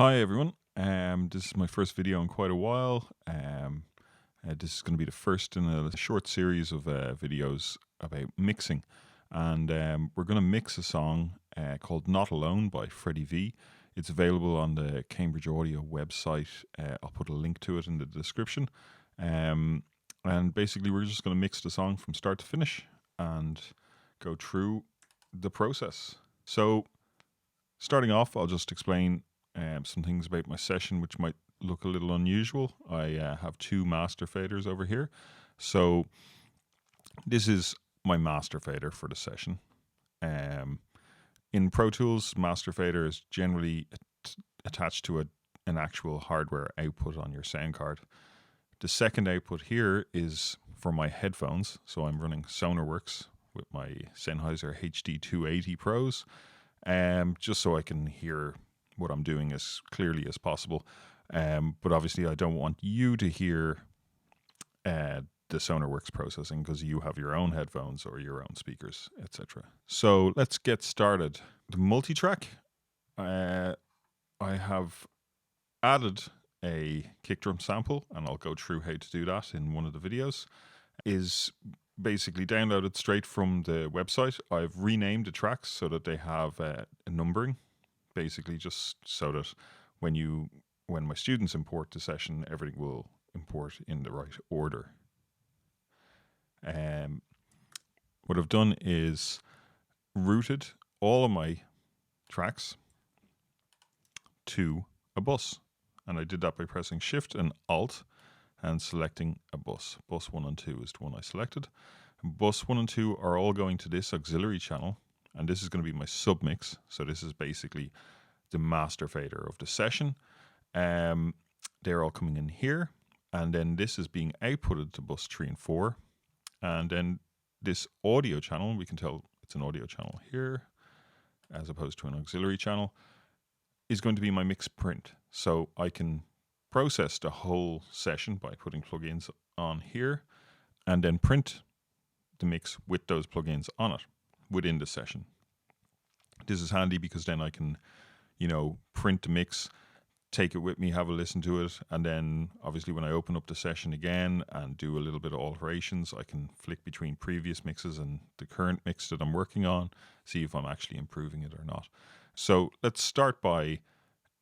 Hi everyone. This is my first video in quite a while. This is going to be the first in a short series of videos about mixing, and we're going to mix a song called "Not Alone" by Freddie V. It's available on the Cambridge Audio website. I'll put a link to it in the description. And basically, we're just going to mix the song from start to finish and go through the process. So, starting off, I'll just explain some things about my session which might look a little unusual. I have two master faders over here. So this is my master fader for the session. In Pro Tools, master fader is generally attached to an actual hardware output on your sound card. The second output here is for my headphones. So I'm running Sonarworks with my Sennheiser HD280 Pros, just so I can hear what I'm doing as clearly as possible. But obviously I don't want you to hear the Sonarworks processing because you have your own headphones or your own speakers, etc. So let's get started. The Multitrack, I have added a kick drum sample, and I'll go through how to do that in one of the videos, is basically downloaded straight from the website. I've renamed the tracks so that they have a numbering, basically just so that when my students import the session, everything will import in the right order. What I've done is routed all of my tracks to a bus, and I did that by pressing Shift and Alt and selecting a bus. Bus 1 and 2 is the one I selected. Bus 1 and 2 are all going to this auxiliary channel, and this is going to be my submix. So this is basically the master fader of the session. They're all coming in here, and then this is being outputted to bus 3 and 4. And then this audio channel, we can tell it's an audio channel here as opposed to an auxiliary channel, is going to be my mix print. So I can process the whole session by putting plugins on here and then print the mix with those plugins on it within the session. This is handy because then I can, print the mix, take it with me, have a listen to it, and then obviously when I open up the session again and do a little bit of alterations, I can flick between previous mixes and the current mix that I'm working on, see if I'm actually improving it or not. So let's start by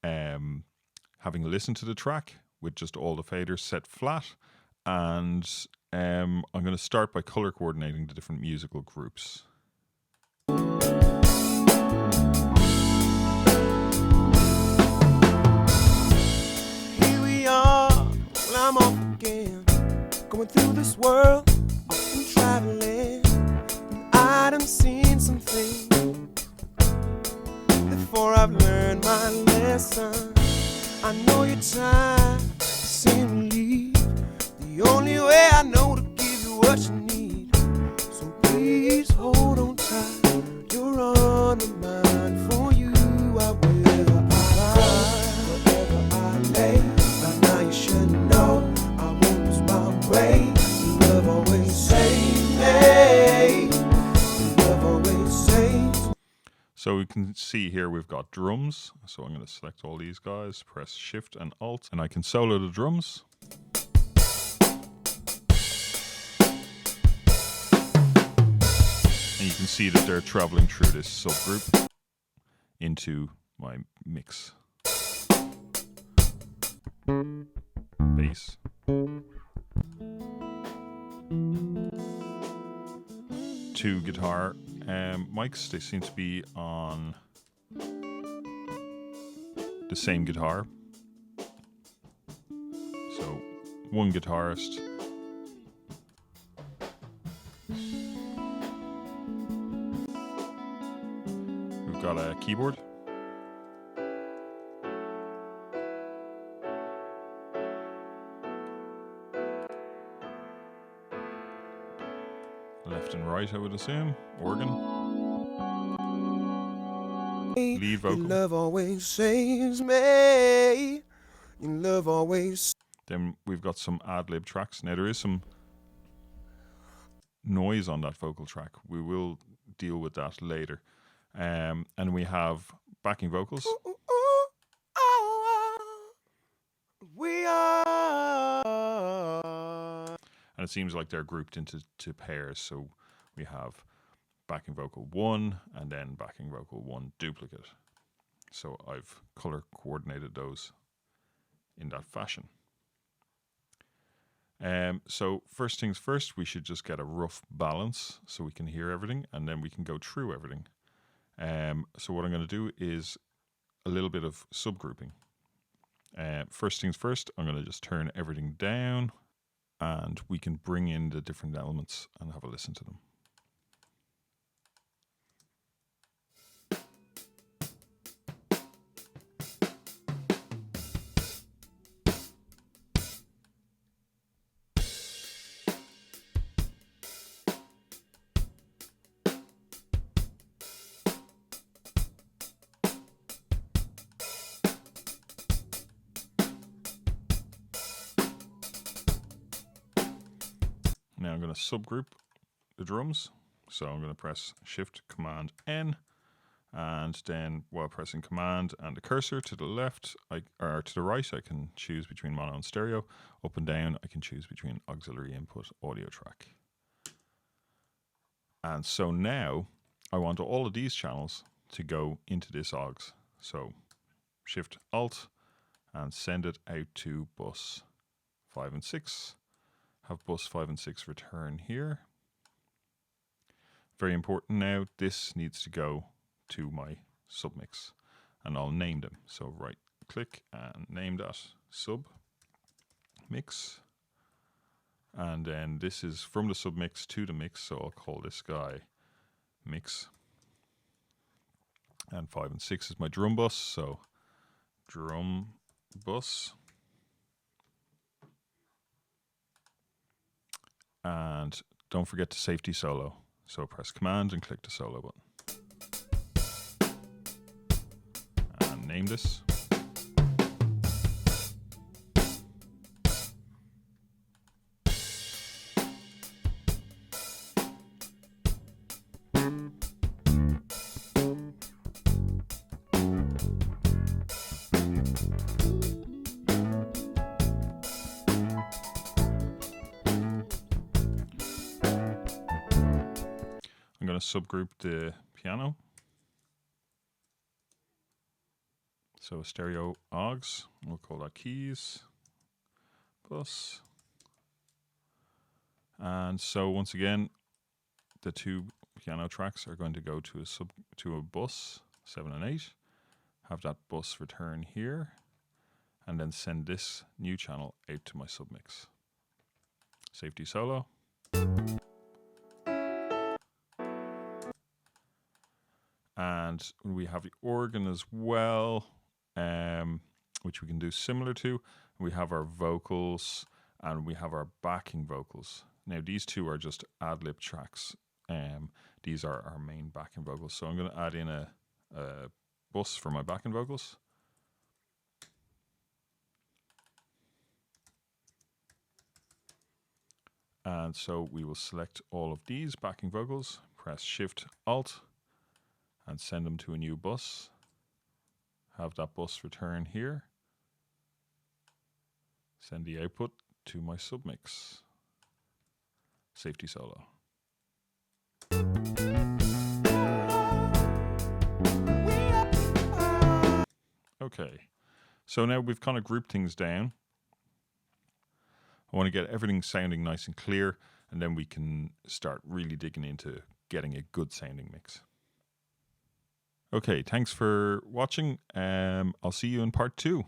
having a listen to the track with just all the faders set flat, and I'm going to start by color coordinating the different musical groups. Here we are, well I'm off again, going through this world, often traveling, and I done seen some things before I've learned my lesson. I know you're tired, seem relief. The only way I know to give you what you need. So please hold on tight. You're on my mind. For you I will abide. Wherever I lay, by now you should know I won't lose my way. Your love always saves me. Your love always saves. So we can see here we've got drums. So I'm going to select all these guys, press Shift and Alt, and I can solo the drums. And you can see that they're traveling through this subgroup into my mix. Bass. Two guitar mics, they seem to be on the same guitar. So one guitarist. We've got a keyboard. Left and right, I would assume. Organ. Lead vocal. Your love always saves me. Your love always. Then we've got some ad-lib tracks. Now there is some noise on that vocal track. We will deal with that later. And we have backing vocals. And it seems like they're grouped into pairs. So we have backing vocal 1 and then backing vocal 1 duplicate. So I've color coordinated those in that fashion. So first things first, we should just get a rough balance so we can hear everything, and then we can go through everything. So what I'm going to do is a little bit of subgrouping. First things first, I'm going to just turn everything down, and we can bring in the different elements and have a listen to them. Now I'm going to subgroup the drums. So I'm going to press Shift Command N, and then while pressing Command and the cursor to the left or to the right, I can choose between mono and stereo. Up and down, I can choose between auxiliary input, audio track. And so now I want all of these channels to go into this aux. So Shift Alt and send it out to bus 5 and 6. Have bus 5 and 6 return here. Very important now, this needs to go to my submix, and I'll name them. So right click and name that submix. And then this is from the submix to the mix, so I'll call this guy mix. And 5 and 6 is my drum bus, so drum bus. And don't forget to safety solo. So press Command and click the solo button. And name this. I'm going to subgroup the piano. So stereo aux, we'll call that keys, bus. And so once again, the two piano tracks are going to go to a bus 7 and 8. Have that bus return here, and then send this new channel out to my submix. Safety solo. And we have the organ as well, which we can do similar to. We have our vocals and we have our backing vocals. Now these two are just ad-lib tracks. These are our main backing vocals. So I'm going to add in a bus for my backing vocals. And so we will select all of these backing vocals, press Shift Alt, and send them to a new bus. Have that bus return here. Send the output to my submix. Safety solo. Okay, so now we've kind of grouped things down. I want to get everything sounding nice and clear, and then we can start really digging into getting a good sounding mix. Okay, thanks for watching. I'll see you in part 2.